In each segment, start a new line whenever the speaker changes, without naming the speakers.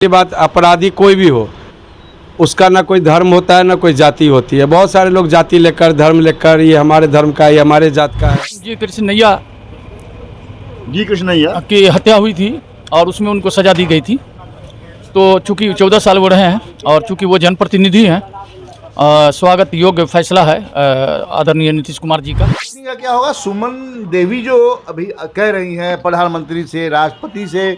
ये बात अपराधी कोई भी हो, उसका ना कोई धर्म होता है ना कोई जाति होती है। बहुत सारे लोग जाति लेकर, धर्म लेकर, ये हमारे धर्म का है, ये हमारे जात का है।
जी कृष्णैया
की
की हत्या हुई थी और उसमें उनको सज़ा दी गई थी। तो चूंकि 14 साल वो रहे हैं और चूंकि वो जनप्रतिनिधि हैं, स्वागत योग्य फैसला है आदरणीय नीतीश कुमार जी का।
का क्या होगा? सुमन देवी जो अभी कह रही हैं प्रधानमंत्री से, राष्ट्रपति से,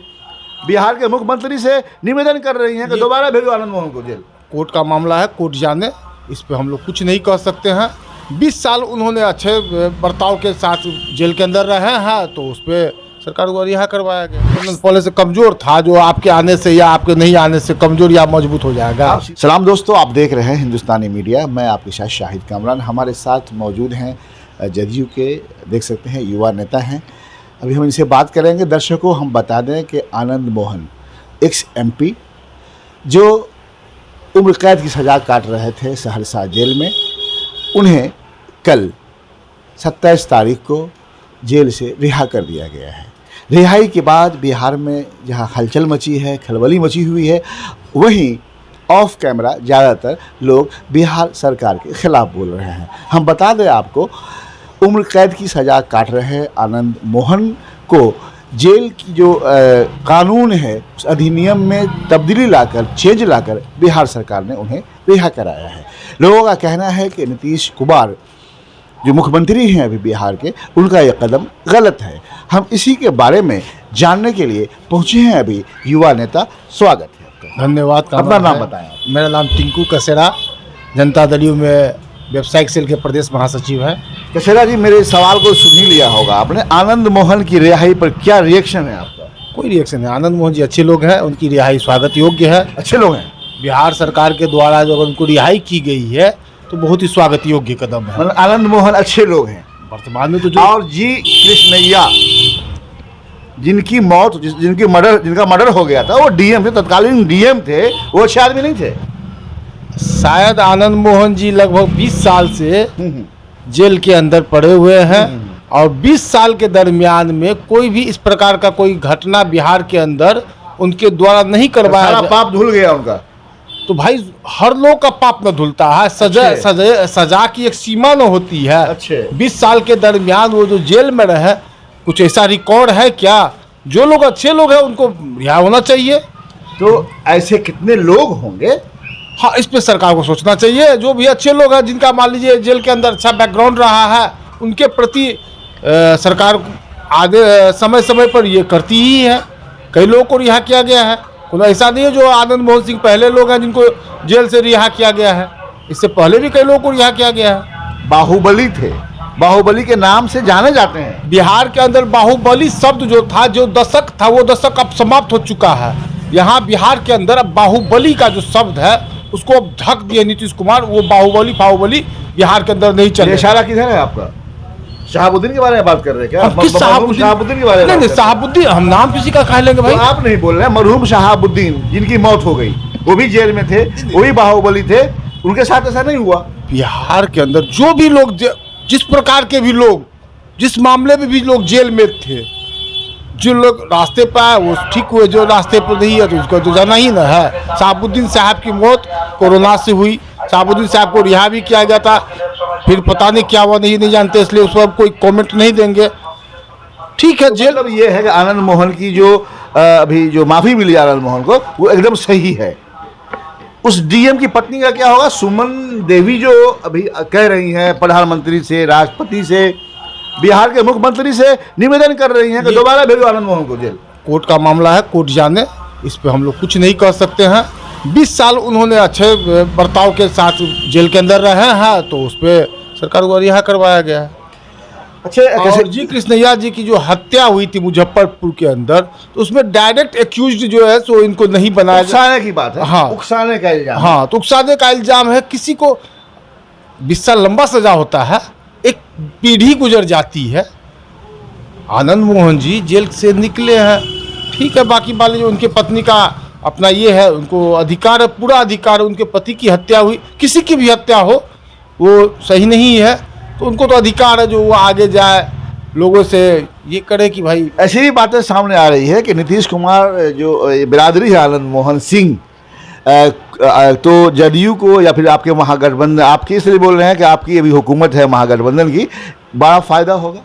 बिहार के मुख्यमंत्री से निवेदन कर रही हैं कि दोबारा भेजो आनंद मोहन को जेल।
कोर्ट का मामला है, कोर्ट जाने, इस पे हम लोग कुछ नहीं कह सकते हैं। 20 साल उन्होंने अच्छे बर्ताव के साथ जेल के अंदर रहे हैं, तो उस पर सरकार को रिहा करवाया गया। पहले से कमज़ोर था, जो आपके आने से या आपके नहीं आने से कमज़ोर या मजबूत हो जाएगा।
सलाम दोस्तों, आप देख रहे हैं हिंदुस्तानी मीडिया। मैं आपके साथ शाहिद कामरान। हमारे साथ मौजूद हैं जदयू के, देख सकते हैं, युवा नेता हैं। अभी हम इनसे बात करेंगे। दर्शकों, हम बता दें कि आनंद मोहन एक्स MP जो उम्र कैद की सज़ा काट रहे थे सहरसा जेल में, उन्हें कल 27 तारीख को जेल से रिहा कर दिया गया है। रिहाई के बाद बिहार में जहां हलचल मची है, खलबली मची हुई है, वहीं ऑफ कैमरा ज़्यादातर लोग बिहार सरकार के ख़िलाफ़ बोल रहे हैं। हम बता दें आपको, उम्र कैद की सज़ा काट रहे आनंद मोहन को जेल की जो कानून है, उस अधिनियम में तब्दीली लाकर, चेंज लाकर बिहार सरकार ने उन्हें रिहा कराया है। लोगों का कहना है कि नीतीश कुमार जो मुख्यमंत्री हैं अभी बिहार के, उनका ये कदम गलत है। हम इसी के बारे में जानने के लिए पहुँचे हैं अभी युवा नेता। स्वागत है आपका।
धन्यवाद।
अपना नाम बताएं आप।
मेरा नाम टिंकू कसेरा, जनता दल यू में व्यावसायिक सेल के प्रदेश महासचिव है।
कसेरा जी, मेरे सवाल को सुन ही लिया होगा आपने। आनंद मोहन की रिहाई पर क्या रिएक्शन है आपका?
कोई रिएक्शन है। आनंद मोहन जी अच्छे लोग हैं, उनकी रिहाई स्वागत योग्य है।
अच्छे लोग हैं।
बिहार सरकार के द्वारा जो उनको रिहाई की गई है, तो बहुत ही स्वागत योग्य कदम है।
मतलब आनंद मोहन अच्छे लोग हैं
वर्तमान में तो जो
और जी कृष्णैया जिनकी मौत, जिनका मर्डर हो गया था, वो DM थे, तत्कालीन DM थे, वो अच्छे आदमी नहीं थे।
शायद आनंद मोहन जी लगभग 20 साल से जेल के अंदर पड़े हुए हैं और 20 साल के दरमियान में कोई भी इस प्रकार का कोई घटना बिहार के अंदर उनके द्वारा नहीं करवाया।
सारा पाप धुल गया उनका।
तो भाई, हर लोग का पाप न धुलता है। सजा की एक सीमा न होती है।
अच्छे
20 साल के दरमियान वो जो जेल में रहे, कुछ ऐसा रिकॉर्ड है क्या? जो लोग अच्छे लोग हैं उनको रिहा होना चाहिए।
तो ऐसे कितने लोग होंगे?
हाँ, इस पे सरकार को सोचना चाहिए। जो भी अच्छे लोग हैं, जिनका मान लीजिए जेल के अंदर अच्छा बैकग्राउंड रहा है, उनके प्रति सरकार आगे समय समय पर ये करती ही है। कई लोगों को रिहा किया गया है। कोई ऐसा नहीं है जो आनंद मोहन सिंह पहले लोग हैं जिनको जेल से रिहा किया गया है। इससे पहले भी कई लोगों को रिहा किया गया है।
बाहुबली थे, बाहुबली के नाम से जाने जाते हैं।
बिहार के अंदर बाहुबली शब्द जो था, जो दशक था, वो दशक अब समाप्त हो चुका है। यहाँ बिहार के अंदर अब बाहुबली का जो शब्द है, उसको अब ढक दिए नीतीश कुमार। वो बाहुबली बिहार के अंदर नहीं चले।
इशारा किधर है आपका? शहाबुद्दीन के बारे में बात कर रहे हैं क्या?
किस
शहाबुद्दीन के बारे में?
नहीं, शहाबुद्दीन हम नाम किसी का खा लेंगे भाई।
तो आप नहीं बोल रहे हैं। मरहूम शहाबुद्दीन जिनकी मौत हो गई, वो भी जेल में थे, वो भी बाहुबली थे, उनके साथ ऐसा नहीं हुआ।
बिहार के अंदर जो भी लोग, जिस प्रकार के भी लोग, जिस मामले में भी लोग जेल में थे, जो लोग रास्ते पर आए वो ठीक हुए, जो रास्ते पर नहीं है तो उसको तो जाना ही ना है। शहाबुद्दीन साहब की मौत कोरोना से हुई। शहाबुद्दीन साहब को रिहा भी किया गया था, फिर पता नहीं क्या हुआ, नहीं जानते, इसलिए उस पर कोई कमेंट नहीं देंगे। ठीक है,
तो
जेल।
मतलब ये है कि आनंद मोहन की जो अभी जो माफ़ी मिली आनंद मोहन को, वो एकदम सही है। उस DM की पत्नी का क्या होगा? सुमन देवी जो अभी कह रही हैं प्रधानमंत्री से, राष्ट्रपति से, बिहार के मुख्यमंत्री से निवेदन कर रही हैं कि दोबारा भेजो आनंद मोहन को जेल।
कोर्ट का मामला है, कोर्ट जाने, इस पे हम लोग कुछ नहीं कह सकते हैं। 20 साल उन्होंने अच्छे बर्ताव के साथ जेल के अंदर रहे हैं, तो उस पर सरकार को रिहा करवाया गया है।
अच्छा,
और जी कृष्णैया जी की जो हत्या हुई थी मुजफ्फरपुर के अंदर, तो उसमें डायरेक्ट एक्यूज्ड जो है, सो इनको नहीं बनाया।
उकसाने की बात है।
हाँ,
उकसाने का इल्जाम।
हाँ, तो उकसाने का इल्जाम है। किसी को 20 साल लंबा सजा होता है, एक पीढ़ी गुजर जाती है। आनंद मोहन जी जेल से निकले हैं, ठीक है। बाकी मान लीजिए उनके पत्नी का अपना ये है, उनको अधिकार है, पूरा अधिकार है। उनके पति की हत्या हुई, किसी की भी हत्या हो, वो सही नहीं है, तो उनको तो अधिकार है जो वो आगे जाए, लोगों से ये करे कि भाई
ऐसी ही बातें सामने आ रही है कि नीतीश कुमार जो बिरादरी है आनंद मोहन सिंह तो जदयू को या फिर आपके महागठबंधन, आप किस लिए बोल रहे हैं कि आपकी अभी हुकूमत है महागठबंधन की, बड़ा फायदा होगा?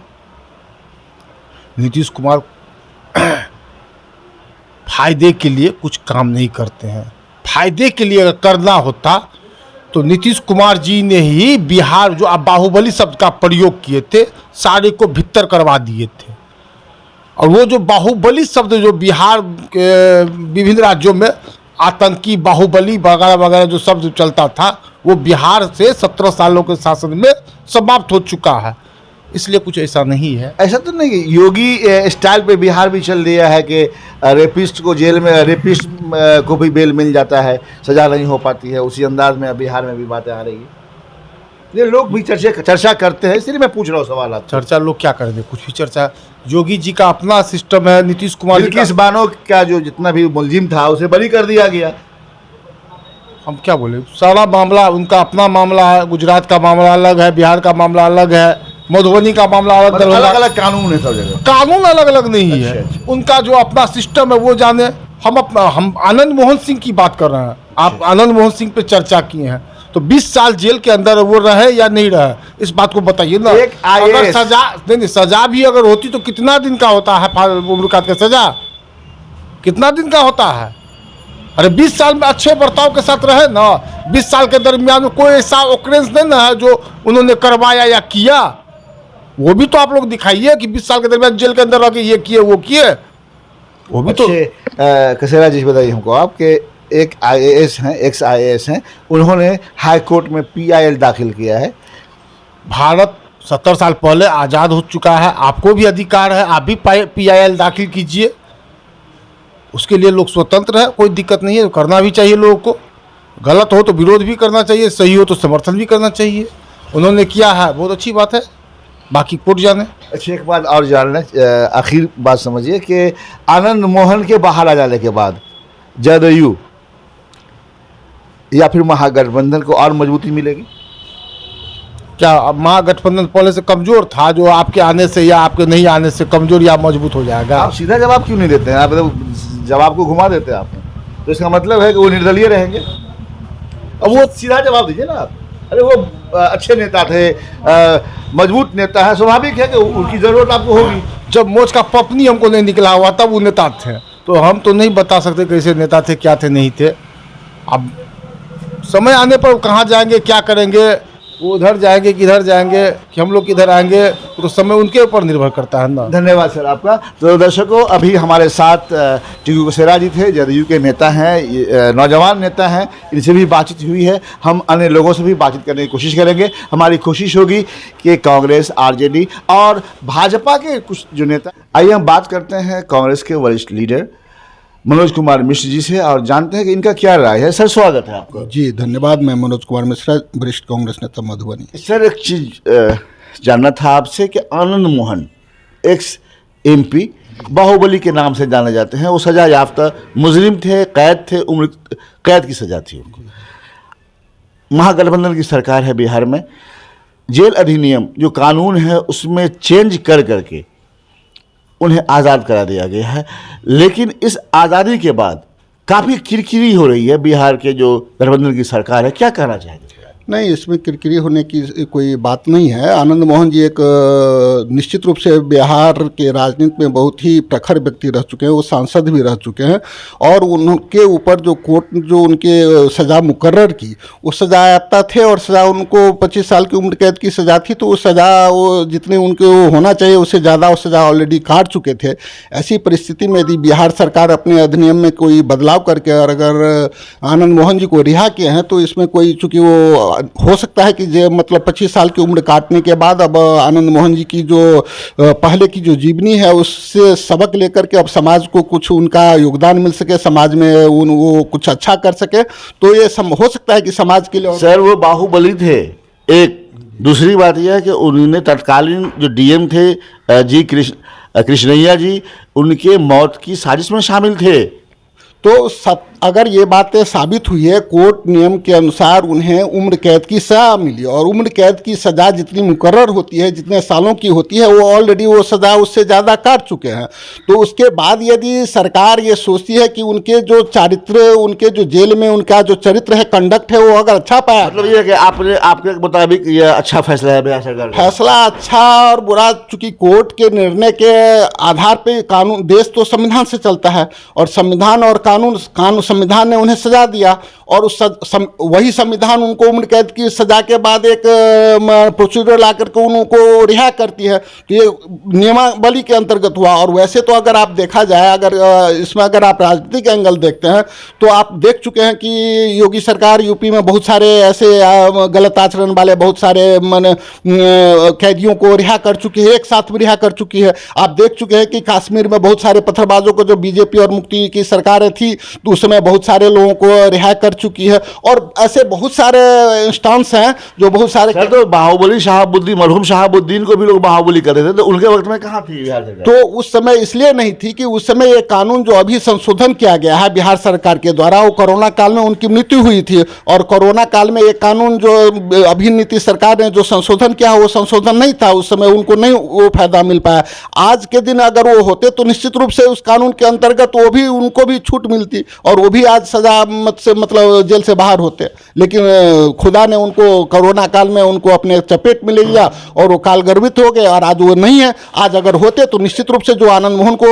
नीतीश कुमार फायदे के लिए कुछ काम नहीं करते हैं। फायदे के लिए अगर करना होता तो नीतीश कुमार जी ने ही बिहार, जो आप बाहुबली शब्द का प्रयोग किए थे, सारे को भित्तर करवा दिए थे। और वो जो बाहुबली शब्द जो बिहार के विभिन्न राज्यों में आतंकी बाहुबली वगैरह वगैरह जो शब्द चलता था, वो बिहार से 17 सालों के शासन में समाप्त हो चुका है। इसलिए कुछ ऐसा नहीं है।
ऐसा तो नहीं, योगी स्टाइल पे बिहार भी चल दिया है कि रेपिस्ट को जेल में, रेपिस्ट को भी बेल मिल जाता है, सजा नहीं हो पाती है, उसी अंदाज में बिहार में भी बातें आ रही है। ये लोग भी चर्चा करते हैं, इसलिए मैं पूछ रहा हूँ सवाल आप।
चर्चा लोग क्या करेंगे, कुछ भी चर्चा। योगी जी का अपना सिस्टम है, नीतीश कुमार जी
बिल्किस बानो का जो जितना भी मुलजिम था उसे बरी कर दिया गया।
हम क्या बोले, सारा मामला उनका अपना मामला है। गुजरात का मामला अलग है, बिहार का मामला अलग है, मधुबनी का मामला अलग,
अलग अलग कानून है सब जगह।
कानून अलग अलग नहीं है।
अच्छा।
उनका जो अपना सिस्टम है वो जाने। हम आनंद मोहन सिंह की बात कर रहे हैं। आप आनंद मोहन सिंह पे चर्चा किए हैं, तो 20 साल जेल के अंदर वो रहे या नहीं रहे, इस बात को बताइए ना।
एक
अगर सजा नहीं, सजा भी अगर होती तो कितना दिन का होता है उम्र कैद का सजा, कितना दिन का होता है? अरे 20 साल में अच्छे बर्ताव के साथ रहे ना। 20 साल के दरमियान में कोई ऐसा ऑकरेंस नहीं ना है जो उन्होंने करवाया या किया। वो भी तो आप लोग दिखाइए कि 20 साल के दरमियान जेल के अंदर रह के ये किए वो किए, वो भी तो।
कसेरा जी बताइए हमको, आपके एक IAS हैं, एक्स IAS हैं, उन्होंने हाई कोर्ट में PIL दाखिल किया है।
भारत 70 साल पहले आज़ाद हो चुका है, आपको भी अधिकार है, आप भी PIL दाखिल कीजिए। उसके लिए लोग स्वतंत्र है, कोई दिक्कत नहीं है, करना भी चाहिए लोगों को। गलत हो तो विरोध भी करना चाहिए, सही हो तो समर्थन भी करना चाहिए। उन्होंने किया है, बहुत अच्छी बात है, बाकी कोर्ट जाने।
अच्छा, एक बात और जानना, आखिर बात समझिए कि आनंद मोहन के बाहर आ जाने के बाद जदयू या फिर महागठबंधन को और मजबूती मिलेगी
क्या? अब महागठबंधन पहले से कमजोर था, जो आपके आने से या आपके नहीं आने से कमजोर या मजबूत हो जाएगा?
आप सीधा जवाब क्यों नहीं देते हैं? आप जवाब को घुमा देते हैं आपने, तो इसका मतलब है कि वो निर्दलीय रहेंगे। अब वो सीधा जवाब दीजिए ना आप। अरे वो अच्छे नेता थे, मजबूत नेता है, स्वाभाविक है कि उनकी ज़रूरत आपको होगी।
जब मोच का पपनी हमको नहीं निकला हुआ तब वो नेता थे, तो हम तो नहीं बता सकते कैसे नेता थे, क्या थे, नहीं थे। अब समय आने पर कहाँ जाएंगे, क्या करेंगे, वो उधर जाएंगे कि इधर जाएंगे कि हम लोग किधर आएंगे, तो समय उनके ऊपर निर्भर करता है ना।
धन्यवाद सर आपका। तो दर्शकों, अभी हमारे साथ टीकू कसेरा जी थे, जदयू के नेता हैं, नौजवान नेता हैं, इनसे भी बातचीत हुई है। हम अन्य लोगों से भी बातचीत करने की कोशिश करेंगे। हमारी कोशिश होगी कि कांग्रेस, RJD और भाजपा के कुछ जो नेता। आइए हम बात करते हैं कांग्रेस के वरिष्ठ लीडर मनोज कुमार मिश्र जी से और जानते हैं कि इनका क्या राय है। सर, स्वागत है आपका।
जी धन्यवाद। मैं मनोज कुमार मिश्रा, वरिष्ठ कांग्रेस नेता मधुबनी।
सर, एक चीज़ जानना था आपसे कि आनंद मोहन एक्स MP बाहुबली के नाम से जाने जाते हैं, वो सजा याफ्ता मुजरिम थे, कैद थे, उम्र कैद की सजा थी उनको। महागठबंधन की सरकार है बिहार में, जेल अधिनियम जो कानून है उसमें चेंज कर करके उन्हें आज़ाद करा दिया गया है। लेकिन इस आज़ादी के बाद काफ़ी किरकिरी हो रही है बिहार के जो गठबंधन की सरकार है, क्या कहना चाहेंगे?
नहीं, इसमें किरकिरी होने की कोई बात नहीं है। आनंद मोहन जी एक निश्चित रूप से बिहार के राजनीति में बहुत ही प्रखर व्यक्ति रह चुके हैं, वो सांसद भी रह चुके हैं। और उनके ऊपर जो कोर्ट जो उनके सज़ा मुकर्रर की, वो सजायाफ्ता थे और सज़ा उनको 25 साल की उम्र कैद की सज़ा थी, तो वो सज़ा वो जितने उनको होना चाहिए उससे ज़्यादा वो सज़ा ऑलरेडी काट चुके थे। ऐसी परिस्थिति में यदि बिहार सरकार अपने अधिनियम में कोई बदलाव करके और अगर आनंद मोहन जी को रिहा किए हैं, तो इसमें कोई, चूँकि वो हो सकता है कि जो मतलब 25 साल की उम्र काटने के बाद अब आनंद मोहन जी की जो पहले की जो जीवनी है उससे सबक लेकर के अब समाज को कुछ उनका योगदान मिल सके, समाज में वो कुछ अच्छा कर सके, तो ये हो सकता है कि समाज के लिए।
सर, वो बाहुबली थे। एक दूसरी बात यह है कि उन्होंने तत्कालीन जो DM थे जी कृष्णैया जी, उनके मौत की साजिश में शामिल थे।
तो अगर ये बातें साबित हुई है, कोर्ट नियम के अनुसार उन्हें उम्र कैद की सज़ा मिली और उम्र कैद की सज़ा जितनी मुकर्रर होती है, जितने सालों की होती है, वो ऑलरेडी वो सज़ा उससे ज़्यादा काट चुके हैं। तो उसके बाद यदि सरकार ये सोचती है कि उनके जो चारित्र, उनके जो जेल में उनका जो चरित्र है, कंडक्ट है, वो अगर अच्छा पाया,
मतलब ये है कि आपके मुताबिक ये अच्छा फैसला है बिहार सरकार का?
फैसला अच्छा और बुरा, चूंकि कोर्ट के निर्णय के आधार पे कानून, देश तो संविधान से चलता है और संविधान और कानून संविधान ने उन्हें सजा दिया और उस वही संविधान उनको उम्र कैद की सजा के बाद एक प्रोसीजर ला करके उनको रिहा करती है। तो ये नियमावली के अंतर्गत हुआ। और वैसे तो अगर आप देखा जाए, अगर इसमें अगर आप राजनीतिक एंगल देखते हैं तो आप देख चुके हैं कि योगी सरकार यूपी में बहुत सारे ऐसे गलत आचरण वाले बहुत सारे कैदियों को रिहा कर चुकी है, एक साथ में रिहा कर चुकी है। आप देख चुके हैं कि कश्मीर में बहुत सारे पत्थरबाजों को, जो बीजेपी और मुक्ति की सरकारें थी तो उस समय बहुत सारे लोगों को रिहा कर चुकी है। और ऐसे बहुत सारे इंस्टांस हैं जो बहुत सारे,
तो बाहुबली शहाबुद्दीन, मरहूम शहाबुद्दीन को भी लोग बाहुबली कर रहे थे, तो उनके वक्त में कहाँ थी बिहार सरकार?
तो उस समय इसलिए नहीं थी कि उस समय ये कानून जो अभी संशोधन किया गया है बिहार सरकार के द्वारा, वो कोरोना काल में उनकी मृत्यु हुई थी और कोरोना काल में ये कानून जो अभी नीतीश सरकार ने जो संशोधन किया वो संशोधन नहीं था, उस समय उनको नहीं वो फायदा मिल पाया। आज के दिन अगर वो होते तो निश्चित रूप से उस कानून के अंतर्गत वो भी, उनको भी छूट मिलती और वो भी आज सजा मतलब जेल से बाहर होते। लेकिन खुदा ने उनको कोरोना काल में उनको अपने चपेट में ले लिया और वो काल गर्भित हो गए और आज वो नहीं है। आज अगर होते तो निश्चित रूप से जो आनंद मोहन को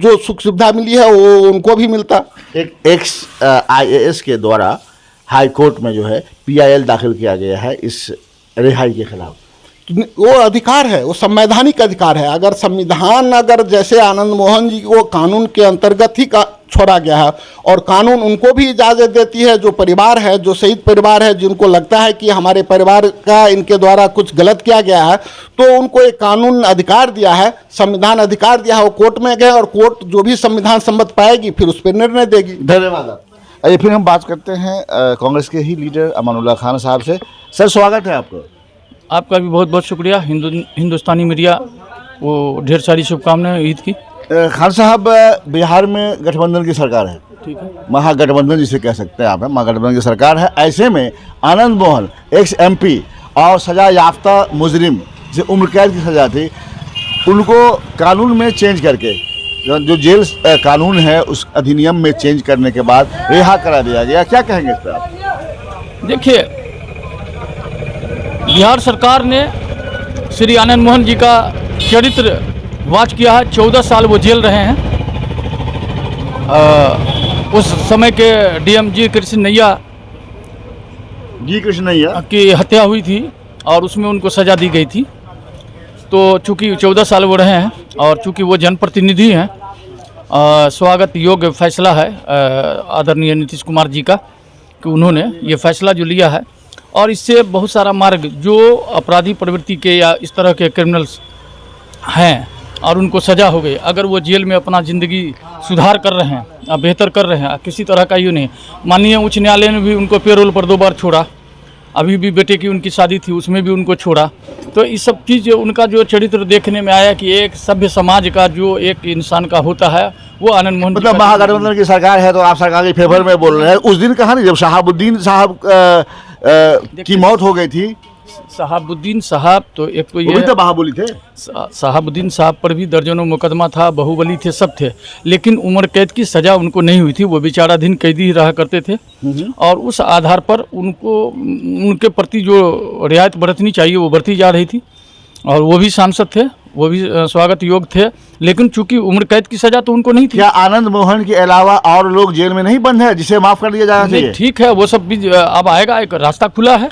जो सुख सुविधा मिली है वो उनको भी मिलता।
एक एक्स IAS के द्वारा हाई कोर्ट में जो है PIL दाखिल किया गया है इस रिहाई के खिलाफ।
वो अधिकार है, वो संवैधानिक अधिकार है। अगर संविधान, अगर जैसे आनंद मोहन जी को कानून के अंतर्गत ही छोड़ा गया है और कानून उनको भी इजाज़त देती है, जो परिवार है, जो शहीद परिवार है, जिनको लगता है कि हमारे परिवार का इनके द्वारा कुछ गलत किया गया है, तो उनको एक कानून अधिकार दिया है, संविधान अधिकार दिया है। वो कोर्ट में गए और कोर्ट जो भी संविधान सम्मत पाएगी फिर उस पर निर्णय देगी।
धन्यवाद। आइए फिर हम बात करते हैं कांग्रेस के ही लीडर अमानुल्लाह खान साहब से। सर, स्वागत है आपको।
आपका भी बहुत बहुत शुक्रिया। हिंदुस्तानी मीडिया वो ढेर सारी शुभकामनाएं ईद की।
खान साहब, बिहार में गठबंधन की सरकार है, ठीक है, महागठबंधन जिसे कह सकते हैं आप, महागठबंधन की सरकार है। ऐसे में आनंद मोहन एक्स MP और सजा याफ्ता मुजरिम जो उम्र कैद की सजा थी, उनको कानून में चेंज करके, जो जेल कानून है उस अधिनियम में चेंज करने के बाद रिहा करा दिया गया। क्या कहेंगे इस पर आप?
देखिए, बिहार सरकार ने श्री आनंद मोहन जी का चरित्र वाच किया है। 14 साल वो जेल रहे हैं। उस समय के DM जी कृष्ण नैया की हत्या हुई थी और उसमें उनको सज़ा दी गई थी। तो चूँकि 14 साल वो रहे हैं और चूँकि वो जनप्रतिनिधि हैं, स्वागत योग्य फैसला है आदरणीय नीतीश कुमार जी का कि उन्होंने ये फैसला जो लिया है। और इससे बहुत सारा मार्ग, जो अपराधी प्रवृत्ति के या इस तरह के क्रिमिनल्स हैं और उनको सज़ा हो गई, अगर वो जेल में अपना ज़िंदगी सुधार कर रहे हैं, बेहतर कर रहे हैं, किसी तरह का यूँ नहीं। माननीय उच्च न्यायालय ने भी उनको पेरोल पर 2 बार छोड़ा। अभी भी बेटे की उनकी शादी थी, उसमें भी उनको छोड़ा। तो इस सब चीज़ उनका जो चरित्र देखने में आया कि एक सभ्य समाज का जो एक इंसान का होता है, वो आनंद मोहन।
मतलब महागठबंधन की सरकार है तो आप सरकार के फेवर में बोल रहे हैं। उस दिन कहा नहीं जब शहाबुद्दीन साहब की मौत हो गई थी?
शहाबुद्दीन साहब तो एक तो
ये तो बाहुबली थे।
शहाबुद्दीन साहब पर भी दर्जनों मुकदमा था, बाहुबली थे, सब थे, लेकिन उम्र कैद की सज़ा उनको नहीं हुई थी। वो विचाराधीन कैदी ही रहा करते थे और उस आधार पर उनको, उनके प्रति जो रियायत बरतनी चाहिए वो बरती जा रही थी और वो भी सांसद थे, वो भी स्वागत योग्य थे। लेकिन चूंकि उम्र कैद की सज़ा तो उनको नहीं थी।
क्या आनंद मोहन के अलावा और लोग जेल में नहीं बंद है जिसे माफ़ कर दिया जाना चाहिए?
ठीक है, वो सब भी अब आएगा। एक रास्ता खुला है,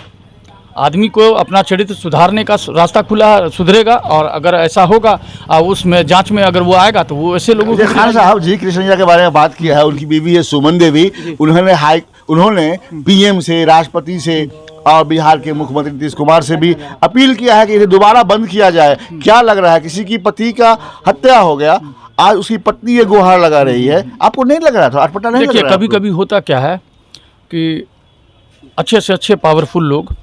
आदमी को अपना चरित्र सुधारने का रास्ता खुला, सुधरेगा। और अगर ऐसा होगा उसमें जांच में अगर वो आएगा तो वो ऐसे लोगों को।
खान साहब जी कृष्णैया के बारे में बात किया है, उनकी बीवी है सुमन देवी। उन्होंने PM से, राष्ट्रपति से और बिहार के मुख्यमंत्री नीतीश कुमार से भी अपील किया है कि इसे दोबारा बंद किया जाए। क्या लग रहा है, किसी की पति का हत्या हो गया, आज उसकी पत्नी ये गुहार लगा रही है, आपको नहीं लग रहा था? अटपटा नहीं लग रहा?
देखिए, कभी कभी होता क्या है कि अच्छे से अच्छे पावरफुल लोग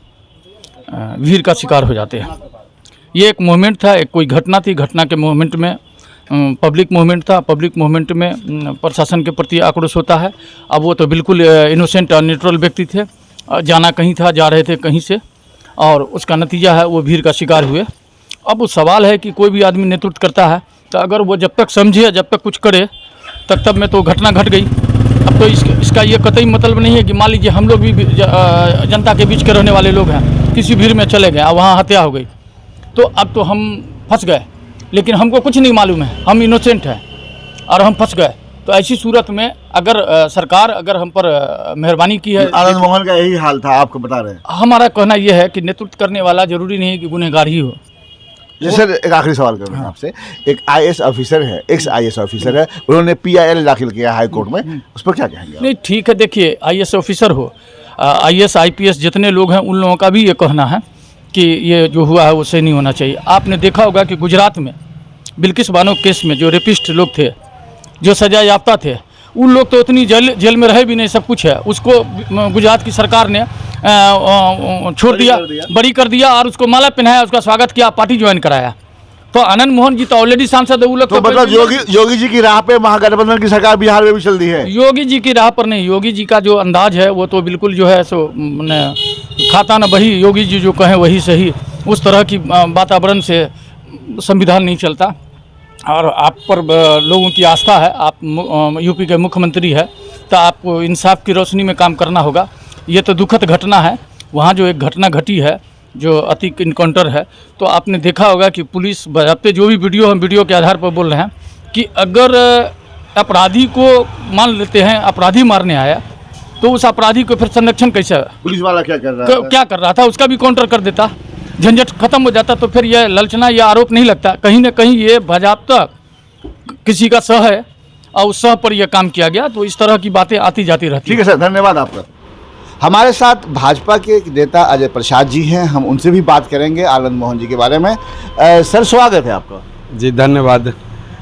भीड़ का शिकार हो जाते हैं। ये एक मोमेंट था, एक कोई घटना थी, घटना के मोमेंट में पब्लिक मूवमेंट था। पब्लिक मूवमेंट में प्रशासन के प्रति आक्रोश होता है। अब वो तो बिल्कुल इनोसेंट और न्यूट्रल व्यक्ति थे, जाना कहीं था, जा रहे थे कहीं से, और उसका नतीजा है वो भीड़ का शिकार हुए। अब वो सवाल है कि कोई भी आदमी नेतृत्व करता है तो अगर वो जब तक समझे, जब तक कुछ करे, तब में तो घटना घट गई। अब तो इसका ये कतई मतलब नहीं है कि मान लीजिए हम लोग भी जनता के बीच के रहने वाले लोग हैं, किसी भीड़ में चले गए, वहाँ हत्या हो गई, तो अब तो हम फंस गए, लेकिन हमको कुछ नहीं मालूम है, हम इनोसेंट हैं और हम फंस गए। तो ऐसी सूरत में अगर सरकार अगर हम पर मेहरबानी की है।
आनंद मोहन का यही हाल था, आपको बता रहे हैं।
हमारा कहना यह है कि नेतृत्व करने वाला जरूरी नहीं है कि गुनहगार ही हो।
जी सर, एक आखिरी सवाल करूँगा आपसे। एक आईएएस ऑफिसर है, एक्स आईएएस ऑफिसर है, उन्होंने पीआईएल दाखिल किया हाई कोर्ट में, उस पर क्या कहेंगे आप?
नहीं, ठीक है, देखिए आईएएस ऑफिसर हो, आईएएस आईपीएस जितने लोग हैं, उन लोगों का भी ये कहना है कि ये जो हुआ है वो सही नहीं होना चाहिए। आपने देखा होगा कि गुजरात में बिल्किस बानो केस में जो रेपिस्ट लोग थे, जो सजा याफ्ता थे, उन लोग तो उतनी जेल में रहे भी नहीं, सब कुछ है, उसको गुजरात की सरकार ने छोड़ दिया, बरी कर दिया और उसको माला पहनाया, उसका स्वागत किया, पार्टी ज्वाइन कराया। तो आनंद मोहन जी तो ऑलरेडी सांसद है, वो लोग
तो मतलब योगी जी की राह पे महागठबंधन की सरकार बिहार में भी चल दी है।
योगी जी की राह पर नहीं, योगी जी का जो अंदाज है वो तो बिल्कुल जो है सो खाता न बही, योगी जी जो कहें वही सही, उस तरह की वातावरण से संविधान नहीं चलता। और आप पर लोगों की आस्था है, आप यूपी के मुख्यमंत्री है, तो आपको इंसाफ की रोशनी में काम करना होगा। ये तो दुखद घटना है, वहाँ जो एक घटना घटी है जो अतिक इनकाउंटर है, तो आपने देखा होगा कि पुलिस बजाते, जो भी वीडियो हम वीडियो के आधार पर बोल रहे हैं कि अगर अपराधी को मान लेते हैं अपराधी मारने आया, तो उस अपराधी को फिर संरक्षण कैसे,
पुलिस वाला क्या कर रहा है,
क्या कर रहा था, उसका भी काउंटर कर देता, झंझट खत्म हो जाता। तो फिर यह ललचना या आरोप नहीं लगता, कहीं ना कहीं ये बाज़ाब्ता किसी का सह है और उस सह पर यह काम किया गया। तो इस तरह की बातें आती जाती रहती।
ठीक है सर, धन्यवाद आपका। हमारे साथ भाजपा के नेता अजय प्रसाद जी हैं, हम उनसे भी बात करेंगे आनंद मोहन जी के बारे में। सर, स्वागत है आपका।
जी धन्यवाद।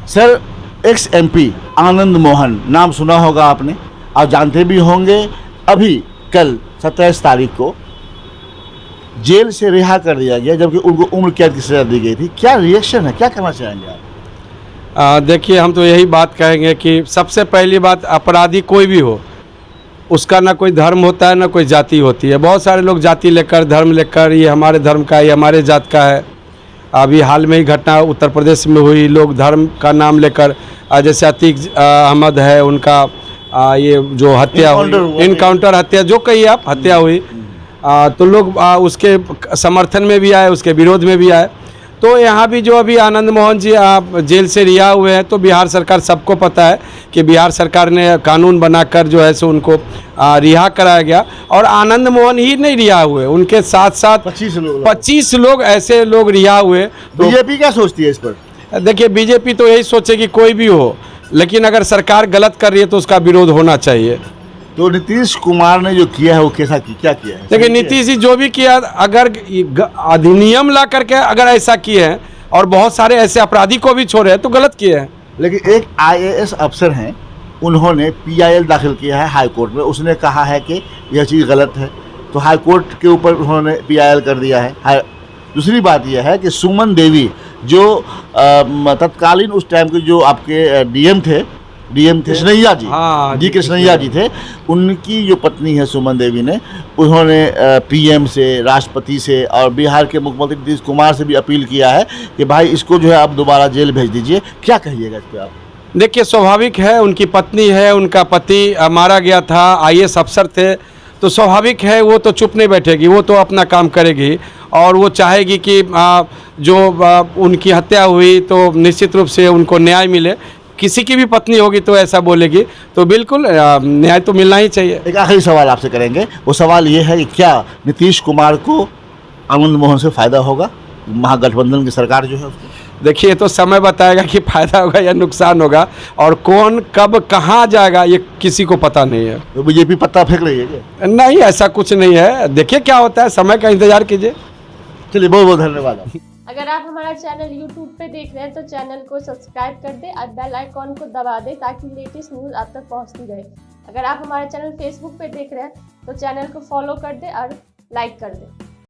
Sir, x MP Anand Mohan, नाम सुना होगा आपने, आप जानते भी होंगे। अभी कल 27 तारीख को जेल से रिहा कर दिया गया, जबकि उनको उम्र कैद की सजा दी गई थी। क्या रिएक्शन है, क्या कहना चाहेंगे आप?
देखिए, हम तो यही बात कहेंगे कि सबसे पहली बात, अपराधी कोई भी हो, उसका ना कोई धर्म होता है ना कोई जाति होती है। बहुत सारे लोग जाति लेकर, धर्म लेकर, ये हमारे धर्म का है, ये हमारे जात का है। अभी हाल में ही घटना उत्तर प्रदेश में हुई, लोग धर्म का नाम लेकर, जैसे अतीक अहमद है, उनका ये जो हत्या हुई, इनकाउंटर हत्या जो कही आप, हत्या हुई, तो लोग उसके समर्थन में भी आए, उसके विरोध में भी आए। तो यहाँ भी जो अभी आनंद मोहन जी जेल से रिहा हुए हैं, तो बिहार सरकार, सबको पता है कि बिहार सरकार ने कानून बनाकर जो है सो उनको रिहा कराया गया। और आनंद मोहन ही नहीं रिहा हुए, उनके साथ साथ 25 लोग ऐसे लोग रिहा हुए। तो
बीजेपी क्या सोचती है इस पर?
देखिए, बीजेपी तो यही सोचे कि कोई भी हो, लेकिन अगर सरकार गलत कर रही है तो उसका विरोध होना चाहिए।
तो नीतीश कुमार ने जो किया है वो कैसा क्या किया है?
देखिए, नीतीश जी जो भी किया, अगर अधिनियम ला करके अगर ऐसा किए हैं और बहुत सारे ऐसे अपराधी को भी छोड़े हैं, तो गलत किए हैं।
लेकिन एक आईएएस अफसर हैं, उन्होंने पीआईएल दाखिल किया है हाई कोर्ट में, उसने कहा है कि यह चीज़ गलत है, तो हाई कोर्ट के ऊपर उन्होंने पीआईएल कर दिया है। दूसरी बात यह है कि सुमन देवी जो तत्कालीन उस टाइम के जो आपके डीएम थे कृष्णैया जी, जी कृष्णैया जी थे, उनकी जो पत्नी है सुमन देवी ने, उन्होंने पीएम से, राष्ट्रपति से और बिहार के मुख्यमंत्री नीतीश कुमार से भी अपील किया है कि भाई इसको जो है आप दोबारा जेल भेज दीजिए। क्या कहिएगा इस पर आप?
देखिए, स्वाभाविक है, उनकी पत्नी है, उनका पति मारा गया था, आईएएस अफसर थे, तो स्वाभाविक है वो तो चुप नहीं बैठेगी, वो तो अपना काम करेगी और वो चाहेगी कि जो उनकी हत्या हुई तो निश्चित रूप से उनको न्याय मिले। किसी की भी पत्नी होगी तो ऐसा बोलेगी, तो बिल्कुल न्याय तो मिलना ही चाहिए।
एक आखिरी सवाल आपसे करेंगे, वो सवाल ये है कि क्या नीतीश कुमार को आनंद मोहन से फ़ायदा होगा, महागठबंधन की सरकार जो है उसको?
देखिए, तो समय बताएगा कि फ़ायदा होगा या नुकसान होगा, और कौन कब कहाँ जाएगा ये किसी को पता नहीं है।
तो बीजेपी पत्ता फेंक रही है क्या?
नहीं, ऐसा कुछ नहीं है, देखिए क्या होता है, समय का इंतजार कीजिए।
चलिए, बहुत बहुत धन्यवाद।
अगर आप हमारा चैनल YouTube पे देख रहे हैं तो चैनल को सब्सक्राइब कर दें और बेल आइकॉन को दबा दें ताकि लेटेस्ट न्यूज़ आप तक पहुंचती रहे। अगर आप हमारा चैनल Facebook पे देख रहे हैं तो चैनल को फॉलो कर दें और लाइक कर दें।